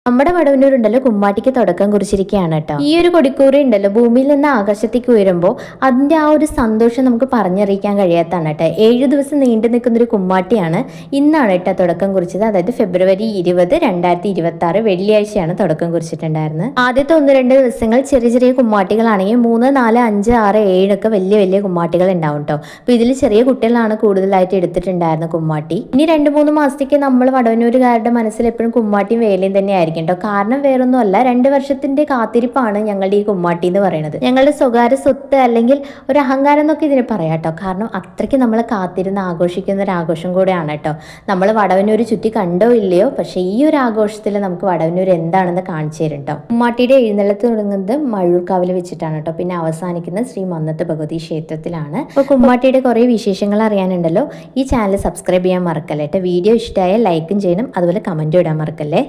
നമ്മുടെ വടവന്നൂരുണ്ടല്ലോ കുമ്മാട്ടിക്ക് തുടക്കം കുറിച്ചിരിക്കുകയാണ് കേട്ടോ. ഈ ഒരു കൊടിക്കൂറി ഉണ്ടല്ലോ ഭൂമിയിൽ നിന്ന് ആകാശത്തേക്ക് ഉയരുമ്പോൾ അതിന്റെ ആ ഒരു സന്തോഷം നമുക്ക് പറഞ്ഞറിയിക്കാൻ കഴിയാത്തതാണ് കേട്ടോ. 7 ദിവസം നീണ്ടു നിൽക്കുന്ന ഒരു കുമ്മാട്ടിയാണ് ഇന്നാണ് കേട്ടോ തുടക്കം കുറിച്ചത്. അതായത് ഫെബ്രുവരി 20, 2026 വെള്ളിയാഴ്ചയാണ് തുടക്കം കുറിച്ചിട്ടുണ്ടായിരുന്നത്. ആദ്യത്തെ 1-2 ദിവസങ്ങൾ ചെറിയ ചെറിയ കുമ്മാട്ടികളാണെങ്കിൽ 3, 4, 5, 6, 7 ഒക്കെ വലിയ വലിയ കുമ്മാട്ടികൾ ഉണ്ടാവും കേട്ടോ. അപ്പൊ ഇതിൽ ചെറിയ കുട്ടികളാണ് കൂടുതലായിട്ട് എടുത്തിട്ടുണ്ടായിരുന്നത് കുമ്മാട്ടി. ഇനി 2-3 മാസത്തേക്ക് നമ്മൾ വടവന്നൂരുകാരുടെ മനസ്സിൽ എപ്പോഴും കുമ്മാട്ടിയും വേലയും തന്നെയായിരിക്കും. കാരണം വേറൊന്നുമല്ല, 2 വർഷത്തിന്റെ കാത്തിരിപ്പാണ് ഞങ്ങളുടെ ഈ കുമ്മാട്ടി എന്ന് പറയുന്നത്. ഞങ്ങളുടെ സ്വകാര്യ സ്വത്ത് അല്ലെങ്കിൽ ഒരു അഹങ്കാരം എന്നൊക്കെ ഇതിനെ പറയാം കേട്ടോ. കാരണം അത്രയ്ക്ക് നമ്മൾ കാത്തിരുന്ന് ആഘോഷിക്കുന്ന ഒരു ആഘോഷം കൂടെയാണ് കേട്ടോ. നമ്മൾ വടവന്നൂർ ചുറ്റി കണ്ടോ ഇല്ലയോ, പക്ഷെ ഈ ഒരു ആഘോഷത്തിൽ നമുക്ക് വടവന്നൂർ എന്താണെന്ന് കാണിച്ചു തരും കേട്ടോ. കുമ്മാട്ടിയുടെ എഴുന്നള്ളത്ത് തുടങ്ങുന്നത് മഴൂർക്കാവിൽ വെച്ചിട്ടാണ് കേട്ടോ. പിന്നെ അവസാനിക്കുന്നത് ശ്രീ മന്നത്ത് ഭഗവതി ക്ഷേത്രത്തിലാണ്. അപ്പോൾ കുമ്മാട്ടിയുടെ കുറേ വിശേഷങ്ങൾ അറിയാനുണ്ടല്ലോ. ഈ ചാനൽ സബ്സ്ക്രൈബ് ചെയ്യാൻ മറക്കല്ലേ കേട്ടോ. വീഡിയോ ഇഷ്ടമായ ലൈക്കും ചെയ്യണം, അതുപോലെ കമന്റും ഇടാൻ മറക്കല്ലേ.